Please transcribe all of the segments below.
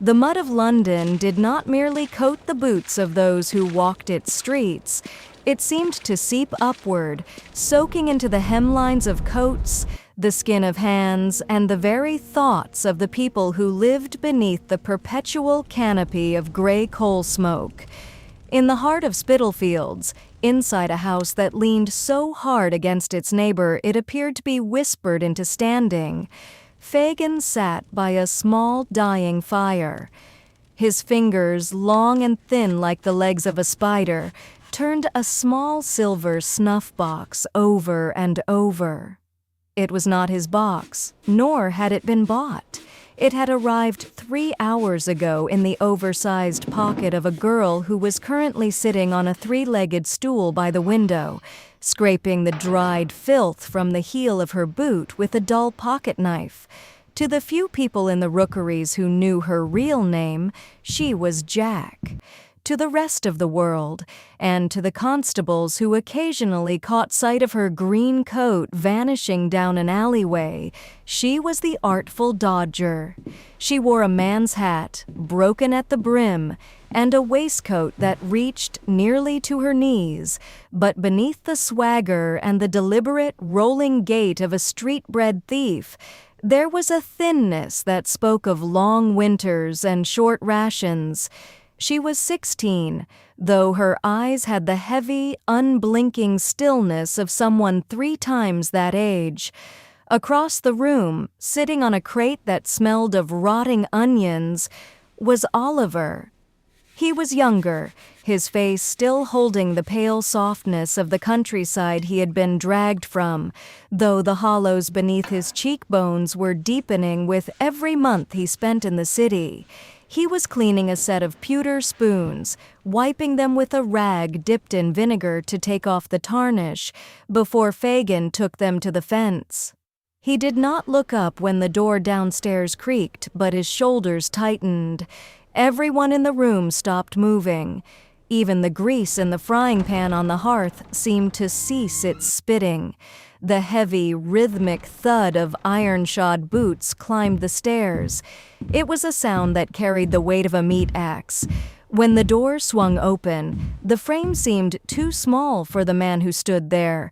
The mud of London did not merely coat the boots of those who walked its streets. It seemed to seep upward, soaking into the hemlines of coats, the skin of hands, and the very thoughts of the people who lived beneath the perpetual canopy of gray coal smoke. In the heart of Spitalfields, inside a house that leaned so hard against its neighbor it appeared to be whispered into standing, Fagin sat by a small dying fire. His fingers, long and thin like the legs of a spider, turned a small silver snuff box over and over. It was not his box, nor had it been bought. It had arrived 3 hours ago in the oversized pocket of a girl who was currently sitting on a 3-legged stool by the window, scraping the dried filth from the heel of her boot with a dull pocket knife. To the few people in the Rookeries who knew her real name, she was Jack. To the rest of the world, and to the constables who occasionally caught sight of her green coat vanishing down an alleyway, she was the artful dodger. She wore a man's hat, broken at the brim, and a waistcoat that reached nearly to her knees, but beneath the swagger and the deliberate, rolling gait of a street-bred thief, there was a thinness that spoke of long winters and short rations. She was 16, though her eyes had the heavy, unblinking stillness of someone 3 times that age. Across the room, sitting on a crate that smelled of rotting onions, was Oliver. He was younger, his face still holding the pale softness of the countryside he had been dragged from, though the hollows beneath his cheekbones were deepening with every month he spent in the city. He was cleaning a set of pewter spoons, wiping them with a rag dipped in vinegar to take off the tarnish, before Fagin took them to the fence. He did not look up when the door downstairs creaked, but his shoulders tightened. Everyone in the room stopped moving. Even the grease in the frying pan on the hearth seemed to cease its spitting. The heavy, rhythmic thud of iron-shod boots climbed the stairs. It was a sound that carried the weight of a meat axe. When the door swung open, the frame seemed too small for the man who stood there.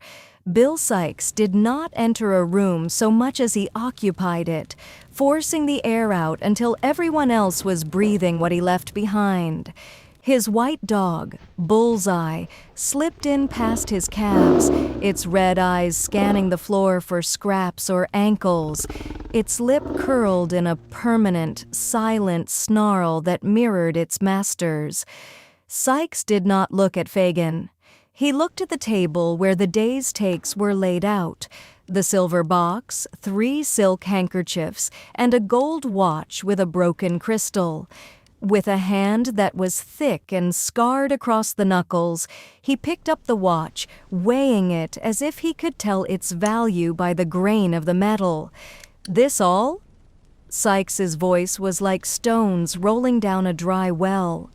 Bill Sikes did not enter a room so much as he occupied it, forcing the air out until everyone else was breathing what he left behind. His white dog, Bullseye, slipped in past his calves, its red eyes scanning the floor for scraps or ankles, its lip curled in a permanent, silent snarl that mirrored its master's. Sikes did not look at Fagin. He looked at the table where the day's takes were laid out, the silver box, 3 silk handkerchiefs, and a gold watch with a broken crystal. With a hand that was thick and scarred across the knuckles, he picked up the watch, weighing it as if he could tell its value by the grain of the metal. "This all?" Sikes's voice was like stones rolling down a dry well.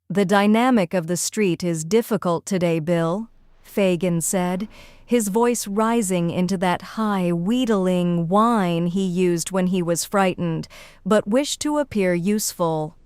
"The dynamic of the street is difficult today, Bill," Fagin said, his voice rising into that high, wheedling whine he used when he was frightened, but wished to appear useful.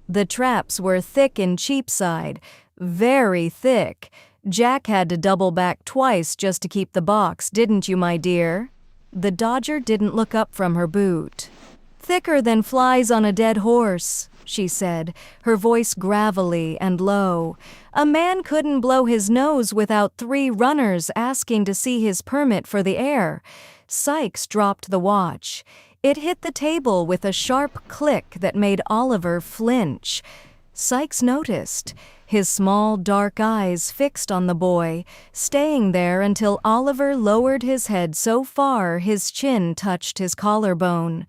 "The traps were thick in Cheapside, very thick. Jack had to double back twice just to keep the box, didn't you, my dear?" The dodger didn't look up from her boot. "Thicker than flies on a dead horse," she said, her voice gravelly and low. "A man couldn't blow his nose without 3 runners asking to see his permit for the air." Sikes dropped the watch. It hit the table with a sharp click that made Oliver flinch. Sikes noticed, his small dark eyes fixed on the boy, staying there until Oliver lowered his head so far his chin touched his collarbone.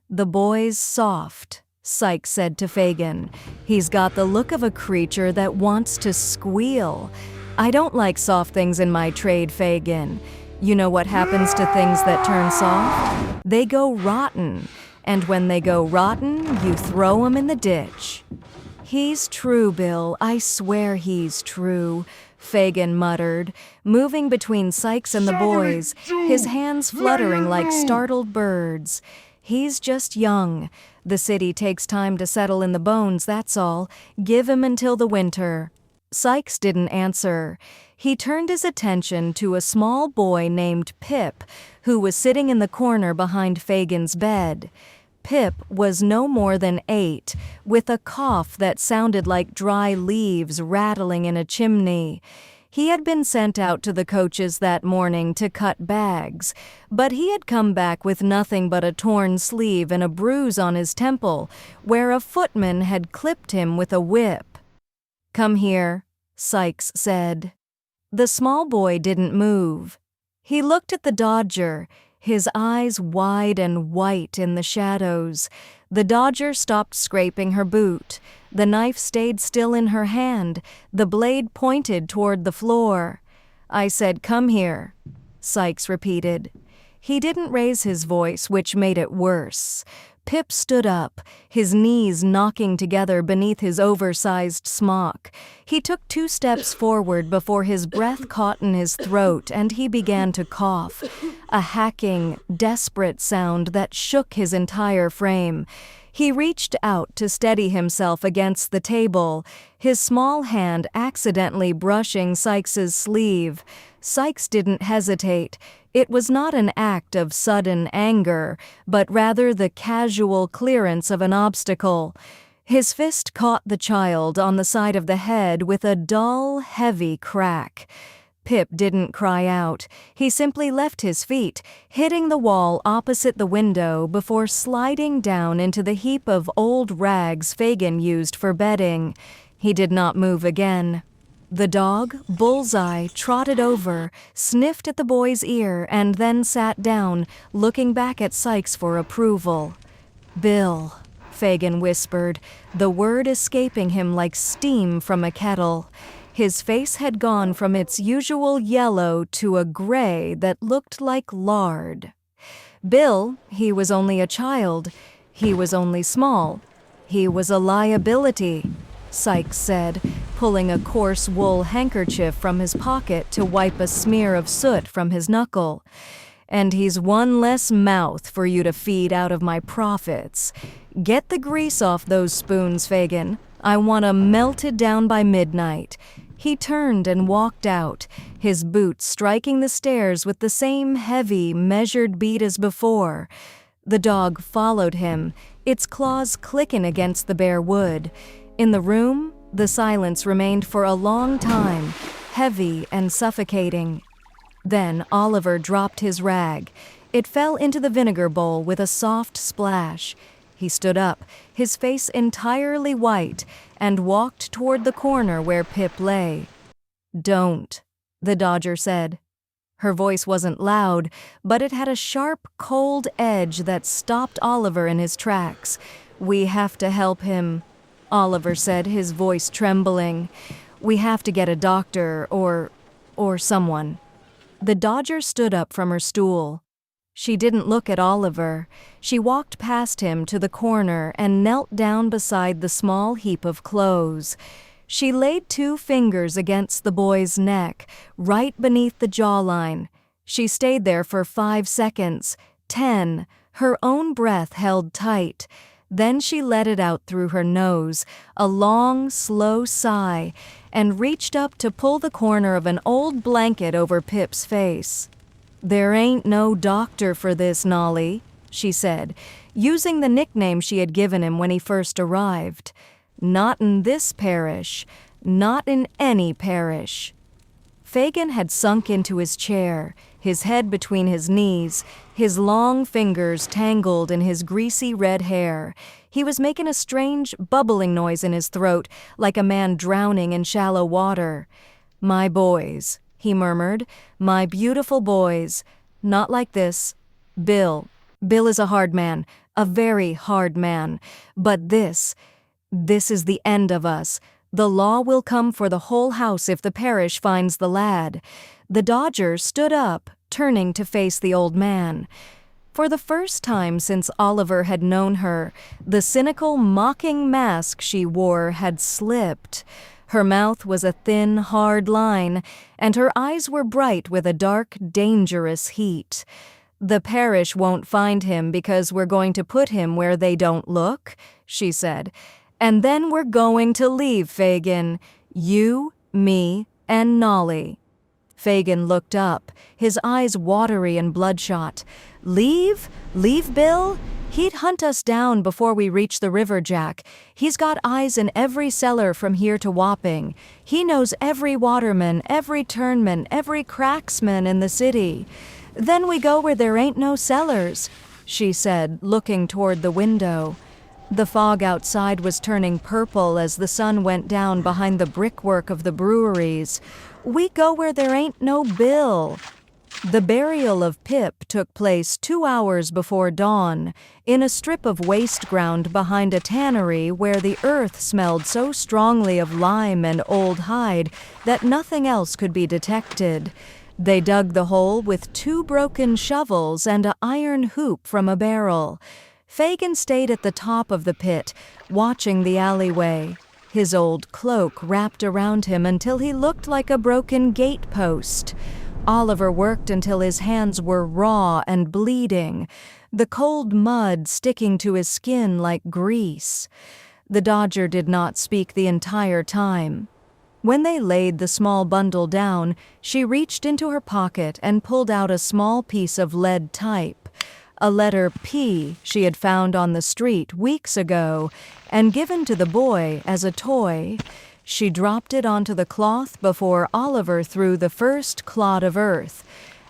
"The boy's soft," Sikes said to Fagin. "He's got the look of a creature that wants to squeal. I don't like soft things in my trade, Fagin. You know what happens to things that turn soft? They go rotten, and when they go rotten, you throw 'em in the ditch." "He's true, Bill, I swear he's true," Fagin muttered, moving between Sikes and the boys, his hands fluttering like startled birds. "He's just young. The city takes time to settle in the bones, that's all. Give him until the winter." Sykes didn't answer. He turned his attention to a small boy named Pip, who was sitting in the corner behind Fagin's bed. Pip was no more than 8, with a cough that sounded like dry leaves rattling in a chimney. He had been sent out to the coaches that morning to cut bags, but he had come back with nothing but a torn sleeve and a bruise on his temple, where a footman had clipped him with a whip. "Come here," Sykes said. The small boy didn't move. He looked at the Dodger, his eyes wide and white in the shadows. The Dodger stopped scraping her boot. The knife stayed still in her hand, the blade pointed toward the floor. "I said, come here," Sykes repeated. He didn't raise his voice, which made it worse. Pip stood up, his knees knocking together beneath his oversized smock. He took 2 steps forward before his breath caught in his throat and he began to cough, a hacking, desperate sound that shook his entire frame. He reached out to steady himself against the table, his small hand accidentally brushing Sykes's sleeve. Sykes didn't hesitate. It was not an act of sudden anger, but rather the casual clearance of an obstacle. His fist caught the child on the side of the head with a dull, heavy crack. Pip didn't cry out. He simply left his feet, hitting the wall opposite the window before sliding down into the heap of old rags Fagin used for bedding. He did not move again. The dog, Bullseye, trotted over, sniffed at the boy's ear, and then sat down, looking back at Sykes for approval. "Bill," Fagin whispered, the word escaping him like steam from a kettle. His face had gone from its usual yellow to a gray that looked like lard. Bill, he was only a child. He was only small. He was a liability, Sykes said, pulling a coarse wool handkerchief from his pocket to wipe a smear of soot from his knuckle. "And he's one less mouth for you to feed out of my profits. Get the grease off those spoons, Fagin. I want 'em melted down by midnight." He turned and walked out, his boots striking the stairs with the same heavy, measured beat as before. The dog followed him, its claws clicking against the bare wood. In the room, the silence remained for a long time, heavy and suffocating. Then Oliver dropped his rag. It fell into the vinegar bowl with a soft splash. He stood up, his face entirely white, and walked toward the corner where Pip lay. "Don't," the Dodger said. Her voice wasn't loud, but it had a sharp, cold edge that stopped Oliver in his tracks. "We have to help him," Oliver said, his voice trembling. "We have to get a doctor or someone." The Dodger stood up from her stool. She didn't look at Oliver. She walked past him to the corner and knelt down beside the small heap of clothes. She laid 2 fingers against the boy's neck, right beneath the jawline. She stayed there for 5 seconds, 10, her own breath held tight. Then she let it out through her nose, a long, slow sigh, and reached up to pull the corner of an old blanket over Pip's face. "There ain't no doctor for this, Nolly," she said, using the nickname she had given him when he first arrived. "Not in this parish. Not in any parish." Fagin had sunk into his chair, his head between his knees, his long fingers tangled in his greasy red hair. He was making a strange bubbling noise in his throat, like a man drowning in shallow water. "My boys," he murmured, "my beautiful boys. Not like this. Bill is a hard man, a very hard man. But this is the end of us. The law will come for the whole house if the parish finds the lad." The Dodger stood up, turning to face the old man. For the first time since Oliver had known her, the cynical, mocking mask she wore had slipped. Her mouth was a thin, hard line, and her eyes were bright with a dark, dangerous heat. "The parish won't find him because we're going to put him where they don't look," she said. "And then we're going to leave, Fagin. You, me, and Nolly." Fagin looked up, his eyes watery and bloodshot. "Leave? Leave Bill? He'd hunt us down before we reach the river, Jack. He's got eyes in every cellar from here to Wapping. He knows every waterman, every turnman, every cracksman in the city. Then we go where there ain't no cellars," she said, looking toward the window. The fog outside was turning purple as the sun went down behind the brickwork of the breweries. "We go where there ain't no Bill." The burial of Pip took place 2 hours before dawn, in a strip of waste ground behind a tannery where the earth smelled so strongly of lime and old hide that nothing else could be detected. They dug the hole with 2 broken shovels and an iron hoop from a barrel. Fagin stayed at the top of the pit, watching the alleyway, his old cloak wrapped around him until he looked like a broken gatepost. Oliver worked until his hands were raw and bleeding, the cold mud sticking to his skin like grease. The Dodger did not speak the entire time. When they laid the small bundle down, she reached into her pocket and pulled out a small piece of lead type, a letter P she had found on the street weeks ago and given to the boy as a toy. She dropped it onto the cloth before Oliver threw the first clod of earth.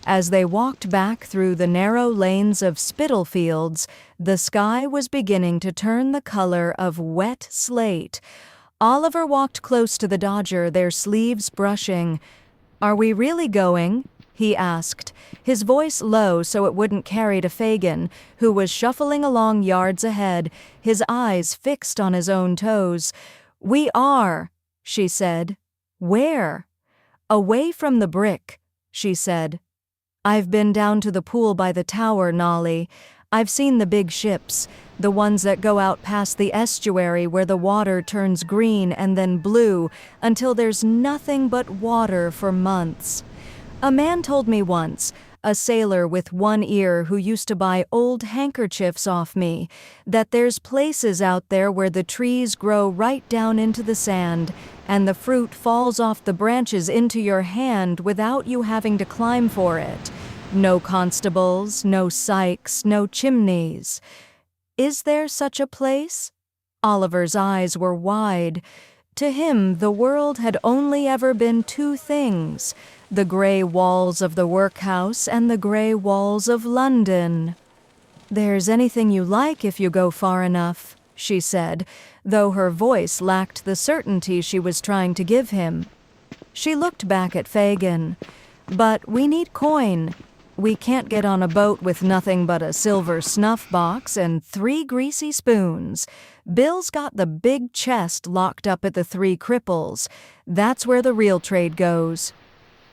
As they walked back through the narrow lanes of Spitalfields, the sky was beginning to turn the color of wet slate. Oliver walked close to the Dodger, their sleeves brushing. "Are we really going?" he asked, his voice low so it wouldn't carry to Fagin, who was shuffling along yards ahead, his eyes fixed on his own toes. "We are," she said. "Where?" "Away from the brick," she said. "I've been down to the pool by the tower, Nolly. I've seen the big ships, the ones that go out past the estuary where the water turns green and then blue until there's nothing but water for months. A man told me once, a sailor with one ear who used to buy old handkerchiefs off me, that there's places out there where the trees grow right down into the sand and the fruit falls off the branches into your hand without you having to climb for it. No constables, no sykes, no chimneys. Is there such a place?" Oliver's eyes were wide. To him, the world had only ever been 2 things, the grey walls of the workhouse and the grey walls of London. "There's anything you like if you go far enough," she said, though her voice lacked the certainty she was trying to give him. She looked back at Fagin. "But we need coin. We can't get on a boat with nothing but a silver snuff box and 3 greasy spoons. Bill's got the big chest locked up at the 3 Cripples. That's where the real trade goes."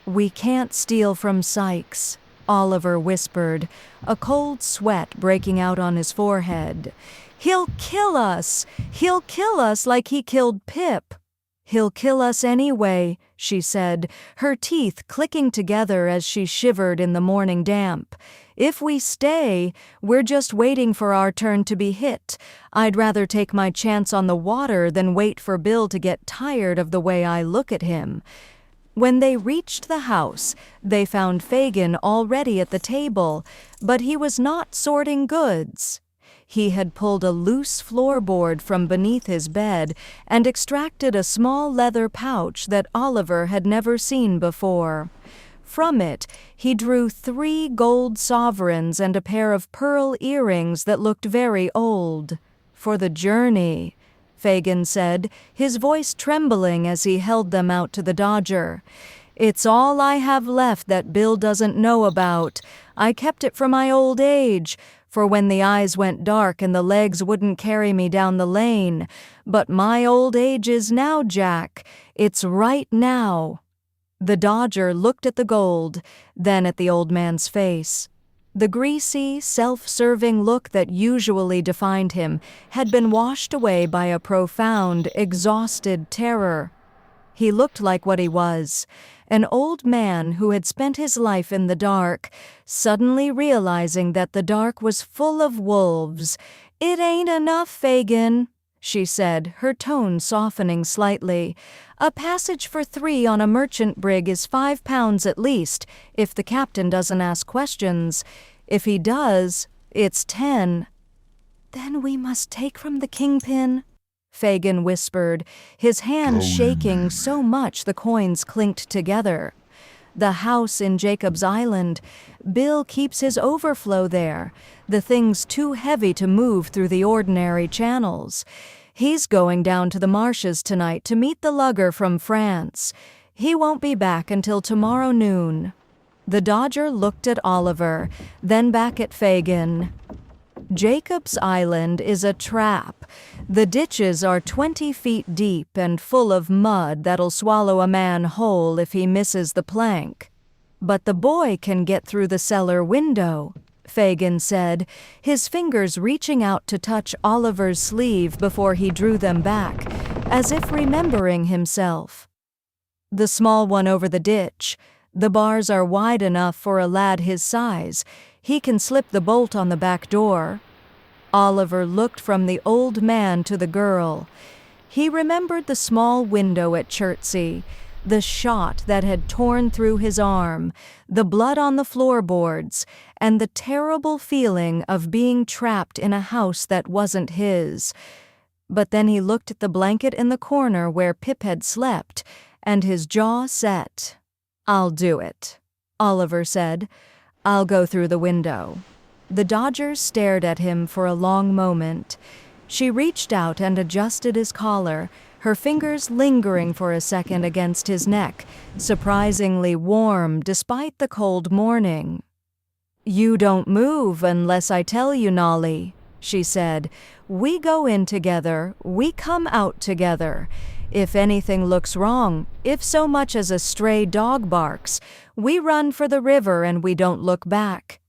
"We can't steal from Sykes," Oliver whispered, a cold sweat breaking out on his forehead. "He'll kill us! He'll kill us like he killed Pip." "He'll kill us anyway," she said, her teeth clicking together as she shivered in the morning damp. "If we stay, we're just waiting for our turn to be hit. I'd rather take my chance on the water than wait for Bill to get tired of the way I look at him." When they reached the house, they found Fagin already at the table, but he was not sorting goods. He had pulled a loose floorboard from beneath his bed and extracted a small leather pouch that Oliver had never seen before. From it, he drew 3 gold sovereigns and a pair of pearl earrings that looked very old. "For the journey," Fagin said, his voice trembling as he held them out to the Dodger. "It's all I have left that Bill doesn't know about. I kept it for my old age, for when the eyes went dark and the legs wouldn't carry me down the lane. But my old age is now, Jack. It's right now." The Dodger looked at the gold, then at the old man's face. The greasy, self-serving look that usually defined him had been washed away by a profound, exhausted terror. He looked like what he was, an old man who had spent his life in the dark, suddenly realizing that the dark was full of wolves. "It ain't enough, Fagin," she said, her tone softening slightly. "A passage for 3 on a merchant brig is £5 at least, if the captain doesn't ask questions. If he does, it's 10. "Then we must take from the kingpin," Fagin whispered, his hand shaking so much the coins clinked together. "The house in Jacob's Island. Bill keeps his overflow there. The thing's too heavy to move through the ordinary channels. He's going down to the marshes tonight to meet the lugger from France. He won't be back until tomorrow noon." The Dodger looked at Oliver, then back at Fagin. "Jacob's Island is a trap. The ditches are 20 feet deep and full of mud that'll swallow a man whole if he misses the plank. But the boy can get through the cellar window," Fagin said, his fingers reaching out to touch Oliver's sleeve before he drew them back, as if remembering himself. "The small one over the ditch. The bars are wide enough for a lad his size. He can slip the bolt on the back door." Oliver looked from the old man to the girl. He remembered the small window at Chertsey, the shot that had torn through his arm, the blood on the floorboards, and the terrible feeling of being trapped in a house that wasn't his. But then he looked at the blanket in the corner where Pip had slept, and his jaw set. "I'll do it," Oliver said. "I'll go through the window." The Dodger stared at him for a long moment. She reached out and adjusted his collar, her fingers lingering for a second against his neck, surprisingly warm despite the cold morning. "You don't move unless I tell you, Nolly," she said. "We go in together, we come out together. If anything looks wrong, if so much as a stray dog barks, we run for the river and we don't look back."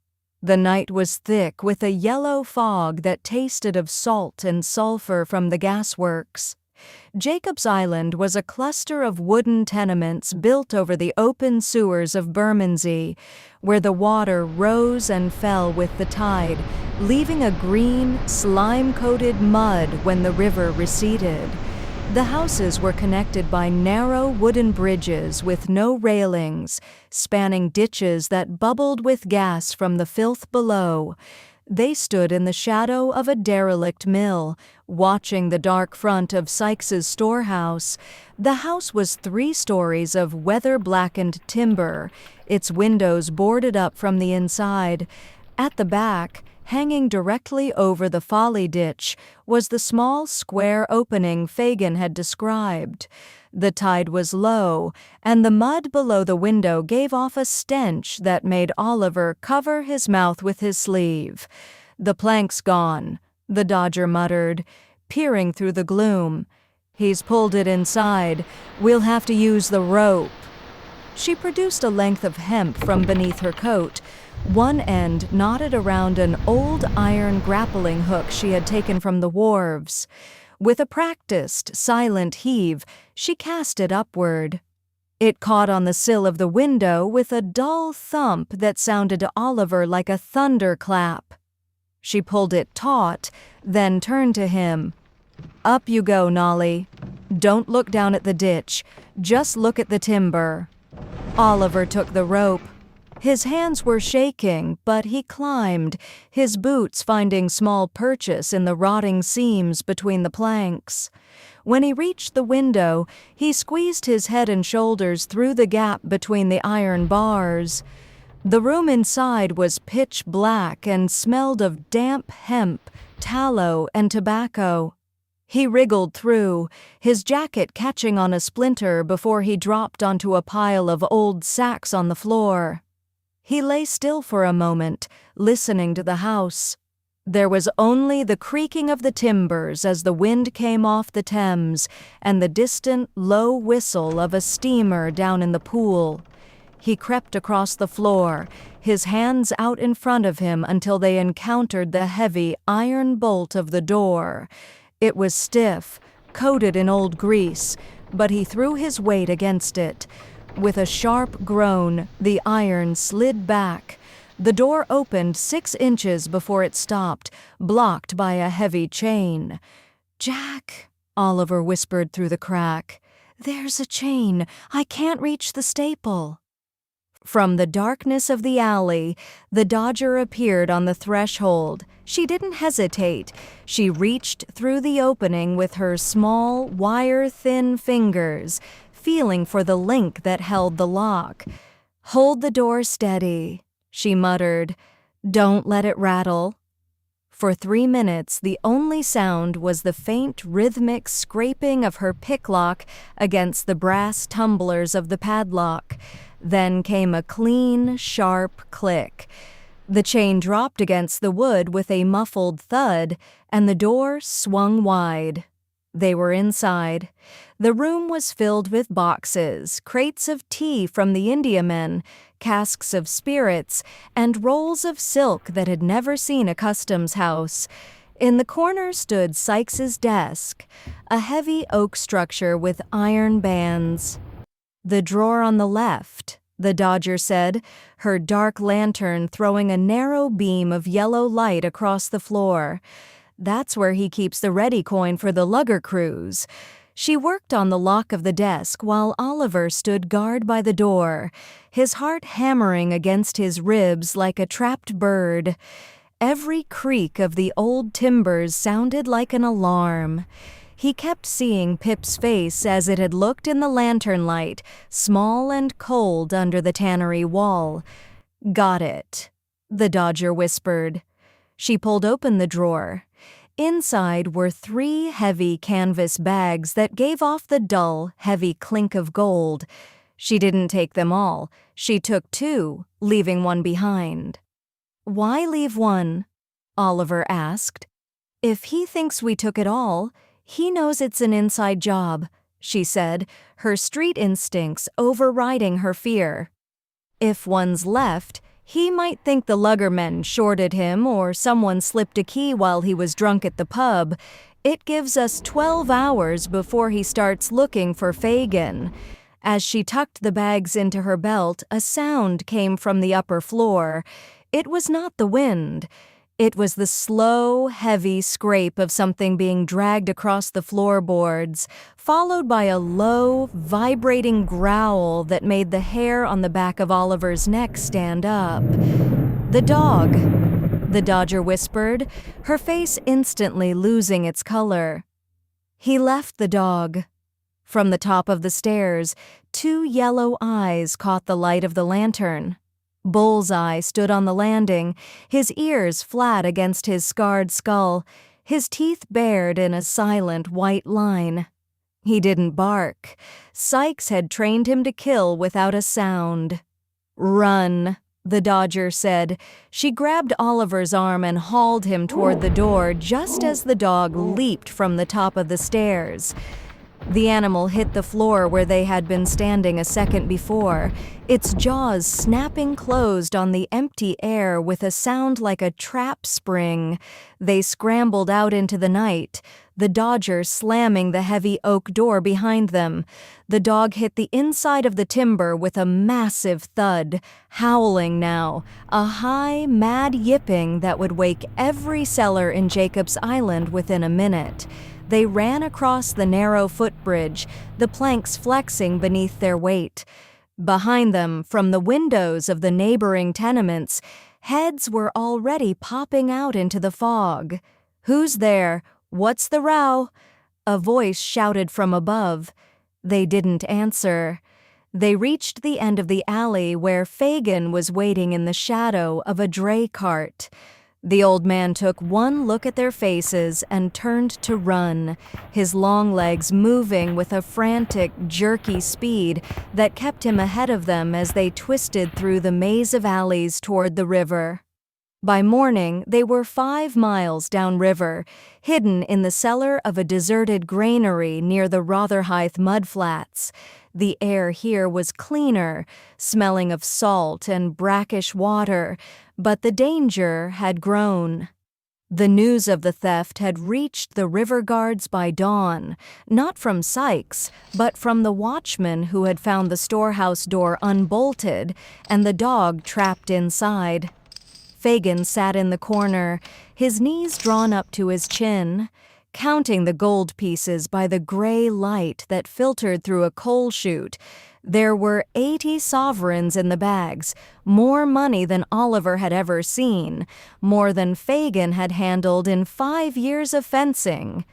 The night was thick with a yellow fog that tasted of salt and sulfur from the gasworks. Jacob's Island was a cluster of wooden tenements built over the open sewers of Bermondsey, where the water rose and fell with the tide, leaving a green, slime-coated mud when the river receded. The houses were connected by narrow wooden bridges with no railings, spanning ditches that bubbled with gas from the filth below. They stood in the shadow of a derelict mill, watching the dark front of Sykes's storehouse. The house was 3 stories of weather-blackened timber, its windows boarded up from the inside. At the back, hanging directly over the folly ditch, was the small square opening Fagin had described. The tide was low, and the mud below the window gave off a stench that made Oliver cover his mouth with his sleeve. "The plank's gone," the Dodger muttered, peering through the gloom. "He's pulled it inside. We'll have to use the rope." She produced a length of hemp from beneath her coat, one end knotted around an old iron grappling hook she had taken from the wharves. With a practiced, silent heave, she cast it upward. It caught on the sill of the window with a dull thump that sounded to Oliver like a thunderclap. She pulled it taut, then turned to him. "Up you go, Nolly. Don't look down at the ditch. Just look at the timber." Oliver took the rope. His hands were shaking, but he climbed, his boots finding small purchase in the rotting seams between the planks. When he reached the window, he squeezed his head and shoulders through the gap between the iron bars. The room inside was pitch black and smelled of damp hemp, tallow, and tobacco. He wriggled through, his jacket catching on a splinter before he dropped onto a pile of old sacks on the floor. He lay still for a moment, listening to the house. There was only the creaking of the timbers as the wind came off the Thames and the distant, low whistle of a steamer down in the pool. He crept across the floor, his hands out in front of him until they encountered the heavy iron bolt of the door. It was stiff, coated in old grease, but he threw his weight against it. With a sharp groan, the iron slid back. The door opened 6 inches before it stopped, blocked by a heavy chain. "Jack," Oliver whispered through the crack, "there's a chain. I can't reach the staple." From the darkness of the alley, the Dodger appeared on the threshold. She didn't hesitate. She reached through the opening with her small, wire-thin fingers, feeling for the link that held the lock. "Hold the door steady," she muttered. "Don't let it rattle." For 3 minutes, the only sound was the faint, rhythmic scraping of her picklock against the brass tumblers of the padlock. Then came a clean, sharp click. The chain dropped against the wood with a muffled thud, and the door swung wide. They were inside. The room was filled with boxes, crates of tea from the Indiamen, casks of spirits, and rolls of silk that had never seen a customs house. In the corner stood Sykes's desk, a heavy oak structure with iron bands. "The drawer on the left," the Dodger said, her dark lantern throwing a narrow beam of yellow light across the floor. "That's where he keeps the ready coin for the lugger cruise." She worked on the lock of the desk while Oliver stood guard by the door, his heart hammering against his ribs like a trapped bird. Every creak of the old timbers sounded like an alarm. He kept seeing Pip's face as it had looked in the lantern light, small and cold under the tannery wall. "Got it," the Dodger whispered. She pulled open the drawer. Inside were 3 heavy canvas bags that gave off the dull, heavy clink of gold. She didn't take them all. She took 2, leaving one behind. "Why leave one?" Oliver asked. "If he thinks we took it all, he knows it's an inside job," she said, her street instincts overriding her fear. "If one's left, he might think the luggermen shorted him or someone slipped a key while he was drunk at the pub. It gives us 12 hours before he starts looking for Fagin." As she tucked the bags into her belt, a sound came from the upper floor. It was not the wind. It was the slow, heavy scrape of something being dragged across the floorboards, followed by a low, vibrating growl that made the hair on the back of Oliver's neck stand up. "The dog," the Dodger whispered, her face instantly losing its color. "He left the dog." From the top of the stairs, 2 yellow eyes caught the light of the lantern. Bullseye stood on the landing, his ears flat against his scarred skull, his teeth bared in a silent white line. He didn't bark. Sykes had trained him to kill without a sound. "Run," the Dodger said. She grabbed Oliver's arm and hauled him toward the door just as the dog leaped from the top of the stairs. The animal hit the floor where they had been standing a second before, its jaws snapping closed on the empty air with a sound like a trap spring. They scrambled out into the night, the Dodger slamming the heavy oak door behind them. The dog hit the inside of the timber with a massive thud, howling now, a high, mad yipping that would wake every cellar in Jacob's Island within a minute. They ran across the narrow footbridge, the planks flexing beneath their weight. Behind them, from the windows of the neighboring tenements, heads were already popping out into the fog. "Who's there? What's the row?" A voice shouted from above. They didn't answer. They reached the end of the alley where Fagin was waiting in the shadow of a dray cart. The old man took one look at their faces and turned to run, his long legs moving with a frantic, jerky speed that kept him ahead of them as they twisted through the maze of alleys toward the river. By morning, they were 5 miles downriver, hidden in the cellar of a deserted granary near the Rotherhithe mudflats. The air here was cleaner, smelling of salt and brackish water, but the danger had grown. The news of the theft had reached the river guards by dawn, not from Sykes, but from the watchman who had found the storehouse door unbolted and the dog trapped inside. Fagin sat in the corner, his knees drawn up to his chin, counting the gold pieces by the gray light that filtered through a coal chute. There were 80 sovereigns in the bags, more money than Oliver had ever seen, more than Fagin had handled in 5 years of fencing.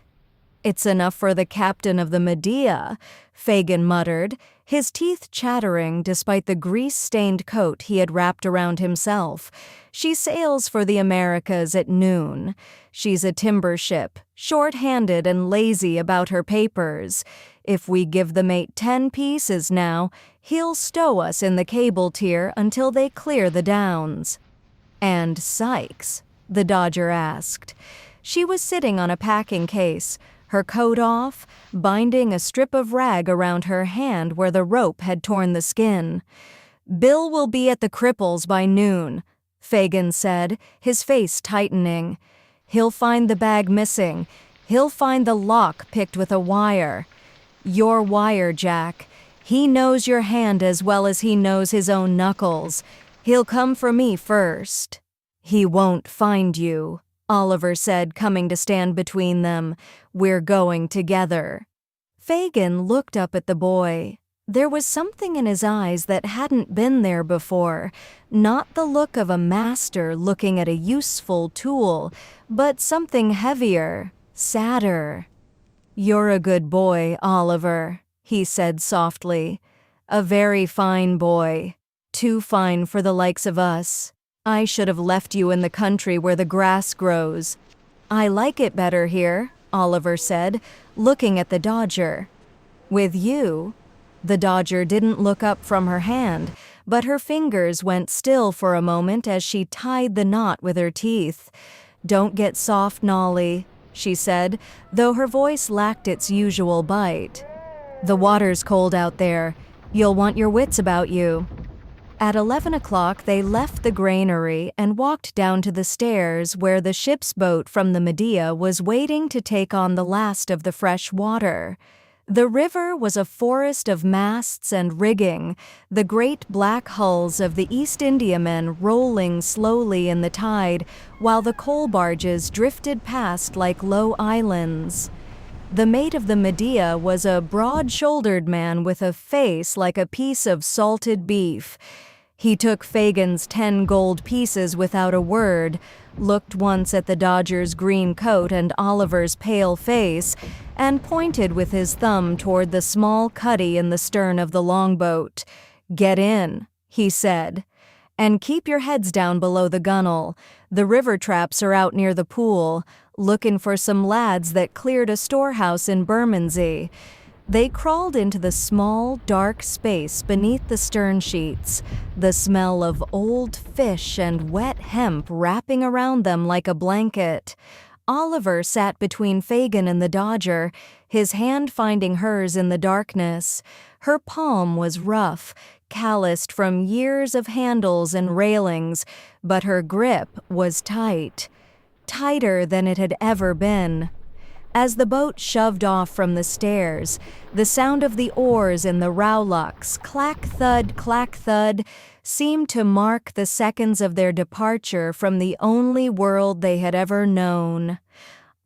"It's enough for the captain of the Medea," Fagin muttered, his teeth chattering despite the grease-stained coat he had wrapped around himself. "She sails for the Americas at noon. She's a timber ship, short-handed and lazy about her papers. If we give the mate 10 pieces now, he'll stow us in the cable tier until they clear the downs." "And Sykes?" the Dodger asked. She was sitting on a packing case, her coat off, binding a strip of rag around her hand where the rope had torn the skin. "Bill will be at the Cripples by noon," Fagin said, his face tightening. "He'll find the bag missing. He'll find the lock picked with a wire. Your wire, Jack. He knows your hand as well as he knows his own knuckles. He'll come for me first." "He won't find you," Oliver said, coming to stand between them. "We're going together." Fagin looked up at the boy. There was something in his eyes that hadn't been there before, not the look of a master looking at a useful tool, but something heavier, sadder. "You're a good boy, Oliver," he said softly. "A very fine boy. Too fine for the likes of us. I should have left you in the country where the grass grows." "I like it better here," Oliver said, looking at the Dodger. "With you?" The Dodger didn't look up from her hand, but her fingers went still for a moment as she tied the knot with her teeth. "Don't get soft, Nolly," she said, though her voice lacked its usual bite. "The water's cold out there. You'll want your wits about you." At 11 o'clock they left the granary and walked down to the stairs where the ship's boat from the Medea was waiting to take on the last of the fresh water. The river was a forest of masts and rigging, the great black hulls of the East Indiamen rolling slowly in the tide, while the coal barges drifted past like low islands. The mate of the Medea was a broad-shouldered man with a face like a piece of salted beef. He took Fagin's 10 gold pieces without a word, looked once at the Dodger's green coat and Oliver's pale face, and pointed with his thumb toward the small cuddy in the stern of the longboat. "Get in," he said, "and keep your heads down below the gunwale. The river traps are out near the pool, looking for some lads that cleared a storehouse in Bermondsey." They crawled into the small, dark space beneath the stern sheets, the smell of old fish and wet hemp wrapping around them like a blanket. Oliver sat between Fagin and the Dodger, his hand finding hers in the darkness. Her palm was rough, calloused from years of handles and railings, but her grip was tight, tighter than it had ever been. As the boat shoved off from the stairs, the sound of the oars in the rowlocks, clack thud, seemed to mark the seconds of their departure from the only world they had ever known.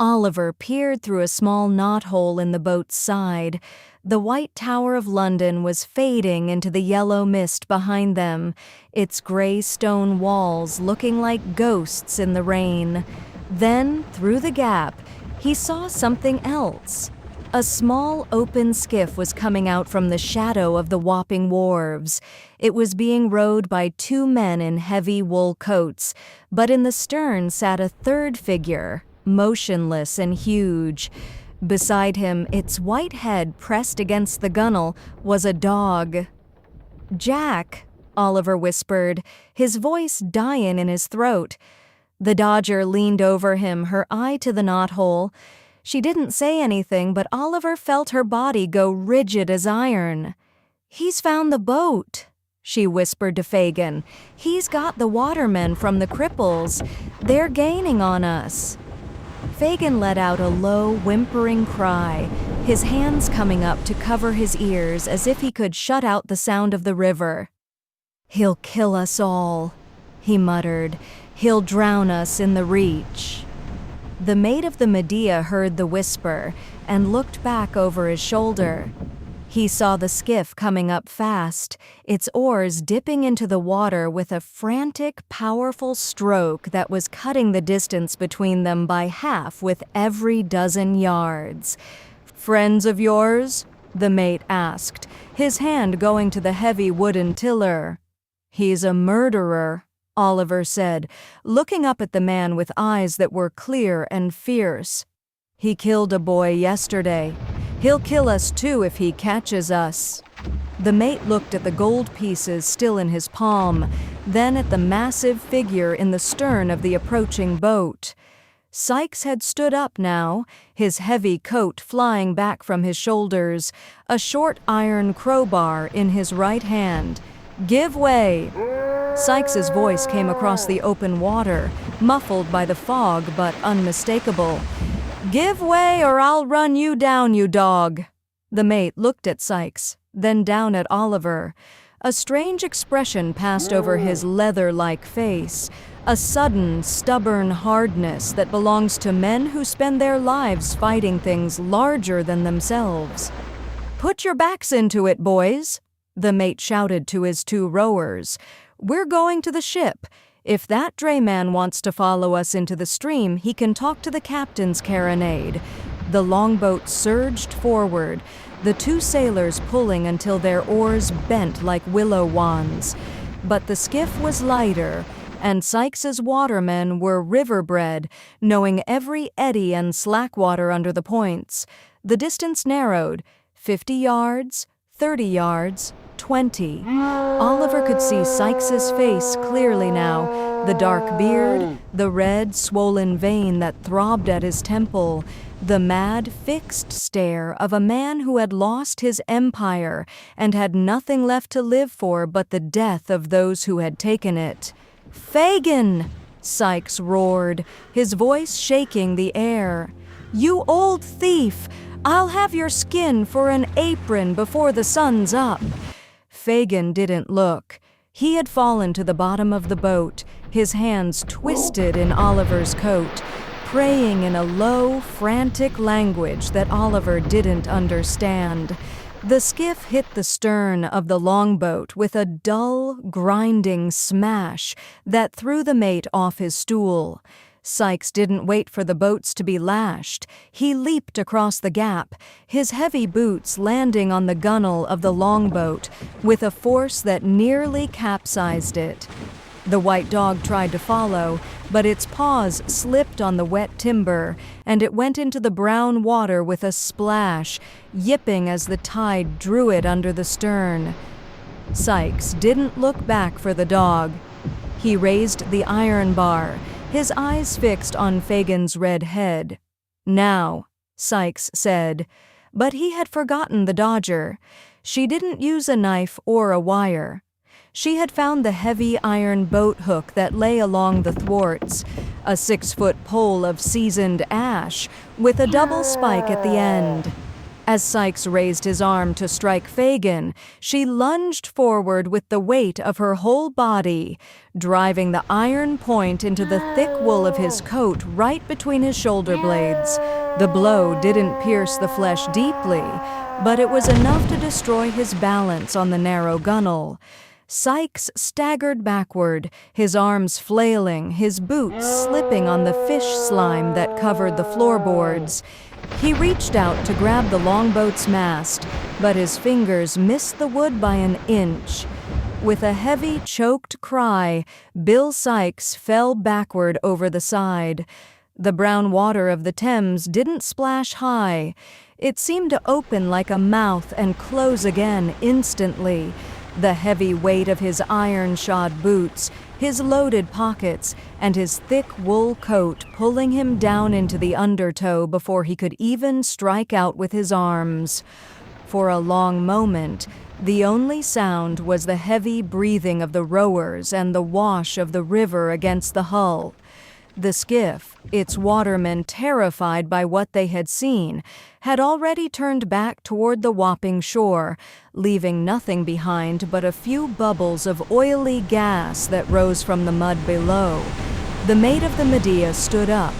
Oliver peered through a small knothole in the boat's side. The white Tower of London was fading into the yellow mist behind them, its gray stone walls looking like ghosts in the rain. Then, through the gap, he saw something else. A small open skiff was coming out from the shadow of the Wapping wharves. It was being rowed by 2 men in heavy wool coats, but in the stern sat a third figure, motionless and huge. Beside him, its white head pressed against the gunwale, was a dog. "Jack," Oliver whispered, his voice dying in his throat. The Dodger leaned over him, her eye to the knothole. She didn't say anything, but Oliver felt her body go rigid as iron. "He's found the boat," she whispered to Fagin. "He's got the watermen from the Cripples. They're gaining on us." Fagin let out a low, whimpering cry, his hands coming up to cover his ears as if he could shut out the sound of the river. "He'll kill us all," he muttered. "He'll drown us in the Reach." The mate of the Medea heard the whisper and looked back over his shoulder. He saw the skiff coming up fast, its oars dipping into the water with a frantic, powerful stroke that was cutting the distance between them by half with every dozen yards. "Friends of yours?" the mate asked, his hand going to the heavy wooden tiller. "He's a murderer," Oliver said, looking up at the man with eyes that were clear and fierce. "He killed a boy yesterday. He'll kill us too if he catches us." The mate looked at the gold pieces still in his palm, then at the massive figure in the stern of the approaching boat. Sykes had stood up now, his heavy coat flying back from his shoulders, a short iron crowbar in his right hand. "Give way!" Sykes's voice came across the open water, muffled by the fog but unmistakable. "Give way or I'll run you down, you dog!" The mate looked at Sykes, then down at Oliver. A strange expression passed over his leather-like face, a sudden, stubborn hardness that belongs to men who spend their lives fighting things larger than themselves. "Put your backs into it, boys!" the mate shouted to his two rowers. "We're going to the ship. If that drayman wants to follow us into the stream, he can talk to the captain's carronade." The longboat surged forward, the two sailors pulling until their oars bent like willow wands. But the skiff was lighter, and Sykes's watermen were river-bred, knowing every eddy and slackwater under the points. The distance narrowed, 50 yards, 30 yards, 20. Oliver could see Sykes's face clearly now, the dark beard, the red, swollen vein that throbbed at his temple, the mad, fixed stare of a man who had lost his empire and had nothing left to live for but the death of those who had taken it. "Fagin!" Sykes roared, his voice shaking the air. "You old thief! I'll have your skin for an apron before the sun's up." Fagin didn't look. He had fallen to the bottom of the boat, his hands twisted in Oliver's coat, praying in a low, frantic language that Oliver didn't understand. The skiff hit the stern of the longboat with a dull, grinding smash that threw the mate off his stool. Sykes didn't wait for the boats to be lashed. He leaped across the gap, his heavy boots landing on the gunwale of the longboat with a force that nearly capsized it. The white dog tried to follow, but its paws slipped on the wet timber, and it went into the brown water with a splash, yipping as the tide drew it under the stern. Sykes didn't look back for the dog. He raised the iron bar, his eyes fixed on Fagin's red head. "Now," Sykes said, but he had forgotten the dodger. She didn't use a knife or a wire. She had found the heavy iron boat hook that lay along the thwarts, a 6-foot pole of seasoned ash with a double spike at the end. As Sykes raised his arm to strike Fagin, she lunged forward with the weight of her whole body, driving the iron point into the thick wool of his coat right between his shoulder blades. The blow didn't pierce the flesh deeply, but it was enough to destroy his balance on the narrow gunwale. Sykes staggered backward, his arms flailing, his boots slipping on the fish slime that covered the floorboards. He reached out to grab the longboat's mast, but his fingers missed the wood by an inch. With a heavy, choked cry, Bill Sykes fell backward over the side. The brown water of the Thames didn't splash high. It seemed to open like a mouth and close again instantly. The heavy weight of his iron-shod boots, his loaded pockets, and his thick wool coat pulling him down into the undertow before he could even strike out with his arms. For a long moment, the only sound was the heavy breathing of the rowers and the wash of the river against the hull. The skiff, its watermen terrified by what they had seen, had already turned back toward the Wapping shore, leaving nothing behind but a few bubbles of oily gas that rose from the mud below. The mate of the Medea stood up,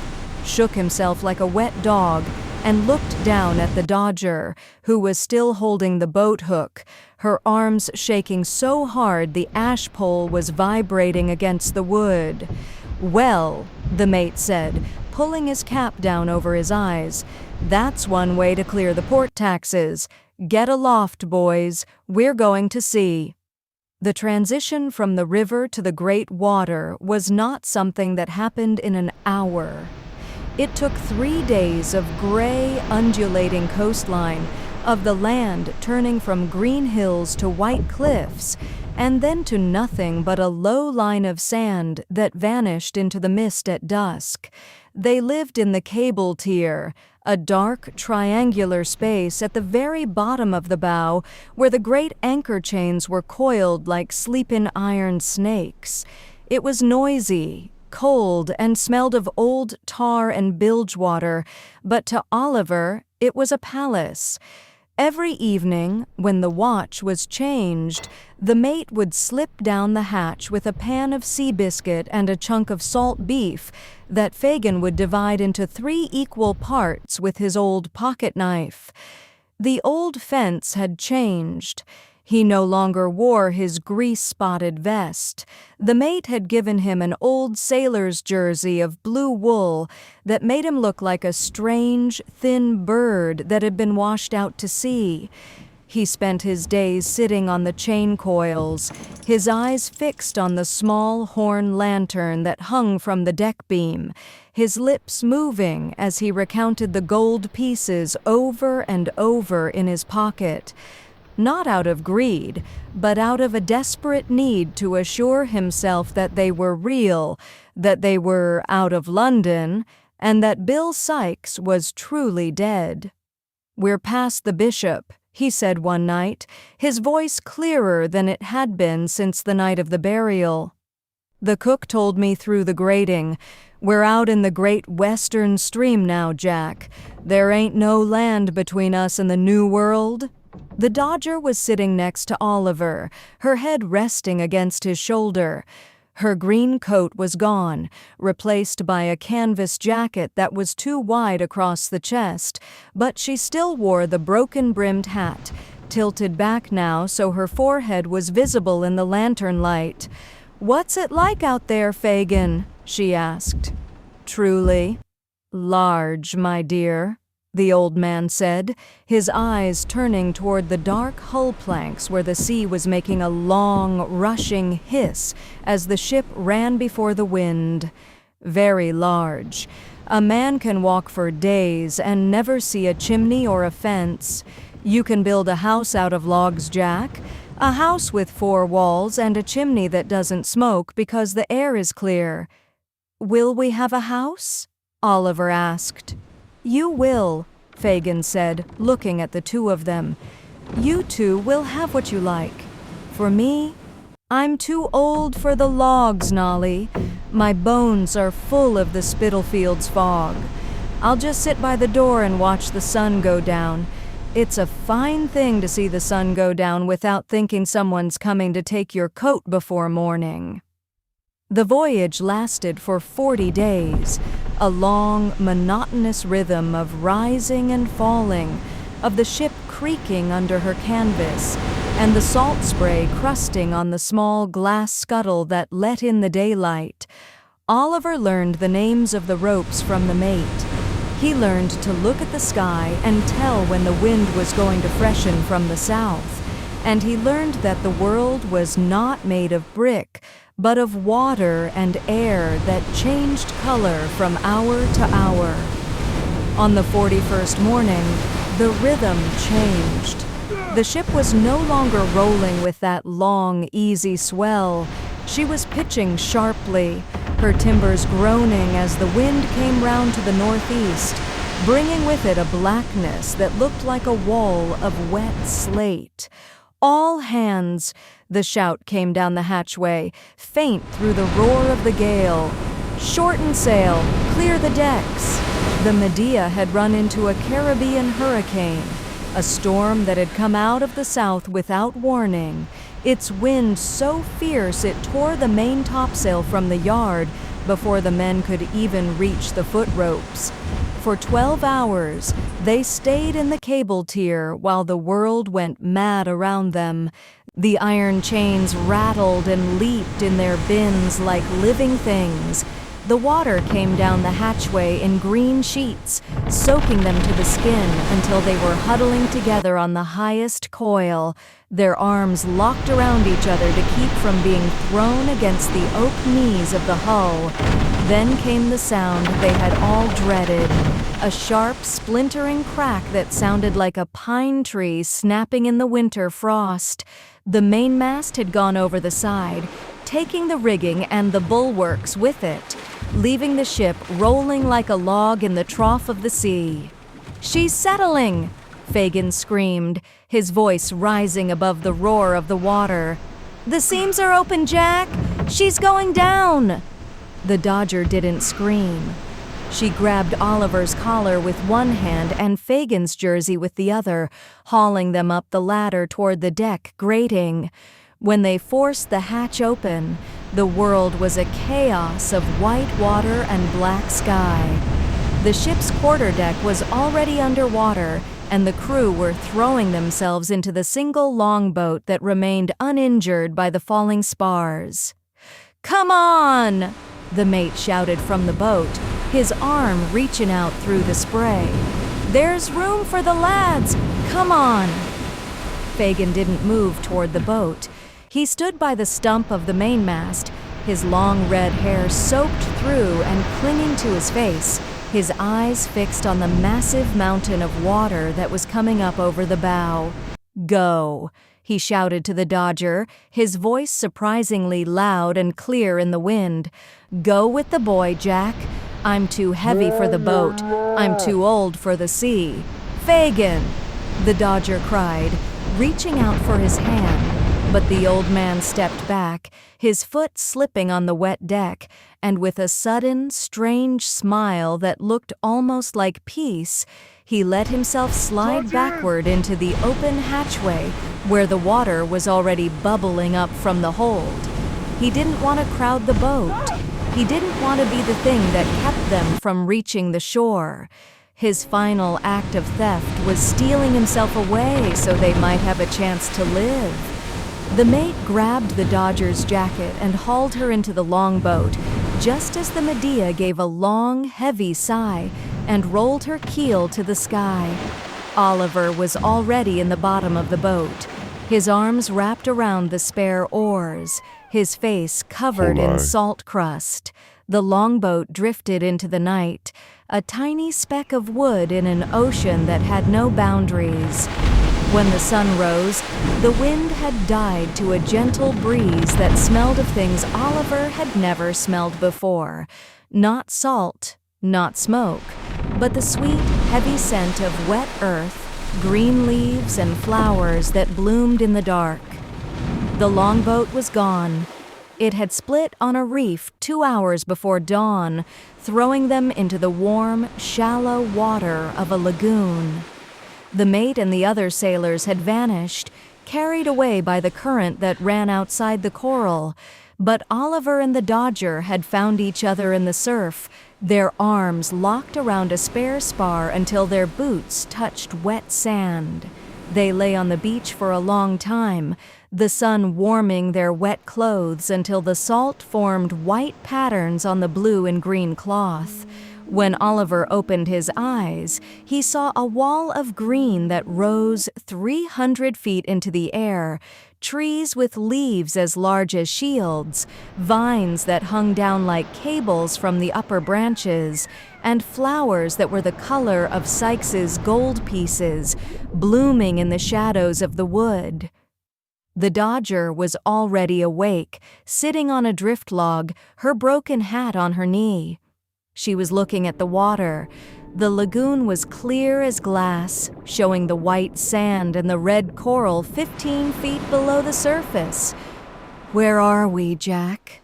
shook himself like a wet dog, and looked down at the Dodger, who was still holding the boat hook, her arms shaking so hard the ash pole was vibrating against the wood. "Well," the mate said, pulling his cap down over his eyes, "that's one way to clear the port taxes. Get aloft, boys. We're going to sea." The transition from the river to the great water was not something that happened in an hour. It took 3 days of gray, undulating coastline, of the land turning from green hills to white cliffs, and then to nothing but a low line of sand that vanished into the mist at dusk. They lived in the cable tier, a dark, triangular space at the very bottom of the bow where the great anchor chains were coiled like sleeping iron snakes. It was noisy, cold, and smelled of old tar and bilge water, but to Oliver it was a palace. Every evening, when the watch was changed, the mate would slip down the hatch with a pan of sea biscuit and a chunk of salt beef that Fagin would divide into 3 equal parts with his old pocket knife. The old fence had changed. He no longer wore his grease-spotted vest. The mate had given him an old sailor's jersey of blue wool that made him look like a strange, thin bird that had been washed out to sea. He spent his days sitting on the chain coils, his eyes fixed on the small horn lantern that hung from the deck beam, his lips moving as he recounted the gold pieces over and over in his pocket. Not out of greed, but out of a desperate need to assure himself that they were real, that they were out of London, and that Bill Sykes was truly dead. "We're past the Bishop," he said one night, his voice clearer than it had been since the night of the burial. "The cook told me through the grating, 'We're out in the great western stream now, Jack. There ain't no land between us and the New World.'" The Dodger was sitting next to Oliver, her head resting against his shoulder. Her green coat was gone, replaced by a canvas jacket that was too wide across the chest, but she still wore the broken-brimmed hat, tilted back now so her forehead was visible in the lantern light. "What's it like out there, Fagin?" she asked. "Truly large, my dear," the old man said, his eyes turning toward the dark hull planks where the sea was making a long, rushing hiss as the ship ran before the wind. "Very large. A man can walk for days and never see a chimney or a fence. You can build a house out of logs, Jack, a house with 4 walls and a chimney that doesn't smoke because the air is clear." "Will we have a house?" Oliver asked. "You will," Fagin said, looking at the two of them. "You two will have what you like. For me, I'm too old for the logs, Nolly. My bones are full of the Spitalfields fog. I'll just sit by the door and watch the sun go down. It's a fine thing to see the sun go down without thinking someone's coming to take your coat before morning." The voyage lasted for 40 days, a long, monotonous rhythm of rising and falling, of the ship creaking under her canvas, and the salt spray crusting on the small glass scuttle that let in the daylight. Oliver learned the names of the ropes from the mate. He learned to look at the sky and tell when the wind was going to freshen from the south, and he learned that the world was not made of brick, but of water and air that changed color from hour to hour. On the 41st morning, the rhythm changed. The ship was no longer rolling with that long, easy swell. She was pitching sharply, her timbers groaning as the wind came round to the northeast, bringing with it a blackness that looked like a wall of wet slate. "All hands!" The shout came down the hatchway, faint through the roar of the gale. "Shorten sail! Clear the decks!" The Medea had run into a Caribbean hurricane, a storm that had come out of the south without warning. Its wind so fierce it tore the main topsail from the yard before the men could even reach the foot ropes. For 12 hours, they stayed in the cable tier while the world went mad around them. The iron chains rattled and leaped in their bins like living things. The water came down the hatchway in green sheets, soaking them to the skin until they were huddling together on the highest coil, their arms locked around each other to keep from being thrown against the oak knees of the hull. Then came the sound they had all dreaded, a sharp, splintering crack that sounded like a pine tree snapping in the winter frost. The mainmast had gone over the side, taking the rigging and the bulwarks with it, leaving the ship rolling like a log in the trough of the sea. "She's settling!" Fagin screamed, his voice rising above the roar of the water. "The seams are open, Jack! She's going down!" The Dodger didn't scream. She grabbed Oliver's collar with one hand and Fagin's jersey with the other, hauling them up the ladder toward the deck grating. When they forced the hatch open, the world was a chaos of white water and black sky. The ship's quarterdeck was already underwater, and the crew were throwing themselves into the single longboat that remained uninjured by the falling spars. "Come on!" the mate shouted from the boat, his arm reaching out through the spray. "There's room for the lads! Come on!" Fagin didn't move toward the boat. He stood by the stump of the mainmast, his long red hair soaked through and clinging to his face, his eyes fixed on the massive mountain of water that was coming up over the bow. "Go," he shouted to the Dodger, his voice surprisingly loud and clear in the wind. "Go with the boy, Jack. I'm too heavy for the boat. I'm too old for the sea. Fagin!" the Dodger cried, reaching out for his hand. But the old man stepped back, his foot slipping on the wet deck, and with a sudden, strange smile that looked almost like peace, he let himself slide backward into the open hatchway where the water was already bubbling up from the hold. He didn't want to crowd the boat. He didn't want to be the thing that kept them from reaching the shore. His final act of theft was stealing himself away so they might have a chance to live. The mate grabbed the Dodger's jacket and hauled her into the longboat, just as the Medea gave a long, heavy sigh and rolled her keel to the sky. Oliver was already in the bottom of the boat, his arms wrapped around the spare oars, his face covered in salt crust. The longboat drifted into the night, a tiny speck of wood in an ocean that had no boundaries. When the sun rose, the wind had died to a gentle breeze that smelled of things Oliver had never smelled before. Not salt, not smoke, but the sweet, heavy scent of wet earth, green leaves, and flowers that bloomed in the dark. The longboat was gone. It had split on a reef 2 hours before dawn, throwing them into the warm, shallow water of a lagoon. The mate and the other sailors had vanished, carried away by the current that ran outside the coral, but Oliver and the Dodger had found each other in the surf, their arms locked around a spare spar until their boots touched wet sand. They lay on the beach for a long time, the sun warming their wet clothes until the salt formed white patterns on the blue and green cloth. When Oliver opened his eyes, he saw a wall of green that rose 300 feet into the air, trees with leaves as large as shields, vines that hung down like cables from the upper branches, and flowers that were the color of Sykes's gold pieces, blooming in the shadows of the wood. The Dodger was already awake, sitting on a drift log, her broken hat on her knee. She was looking at the water. The lagoon was clear as glass, showing the white sand and the red coral 15 feet below the surface. "Where are we, Jack?"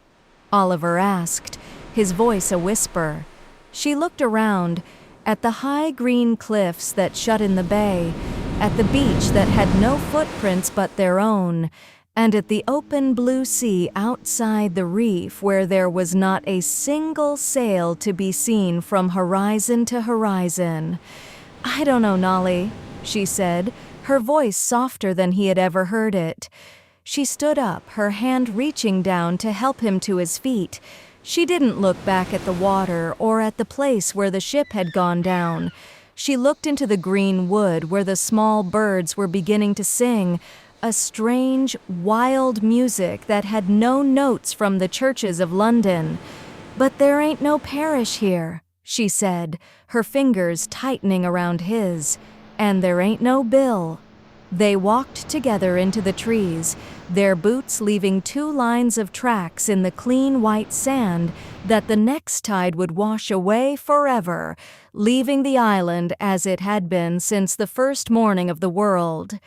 Oliver asked, his voice a whisper. She looked around, at the high green cliffs that shut in the bay, at the beach that had no footprints but their own, and at the open blue sea outside the reef where there was not a single sail to be seen from horizon to horizon. "I don't know, Nolly," she said, her voice softer than he had ever heard it. She stood up, her hand reaching down to help him to his feet. She didn't look back at the water or at the place where the ship had gone down. She looked into the green wood where the small birds were beginning to sing, a strange, wild music that had no notes from the churches of London. "But there ain't no parish here," she said, her fingers tightening around his. "And there ain't no bill." They walked together into the trees, their boots leaving 2 lines of tracks in the clean white sand that the next tide would wash away forever, leaving the island as it had been since the first morning of the world.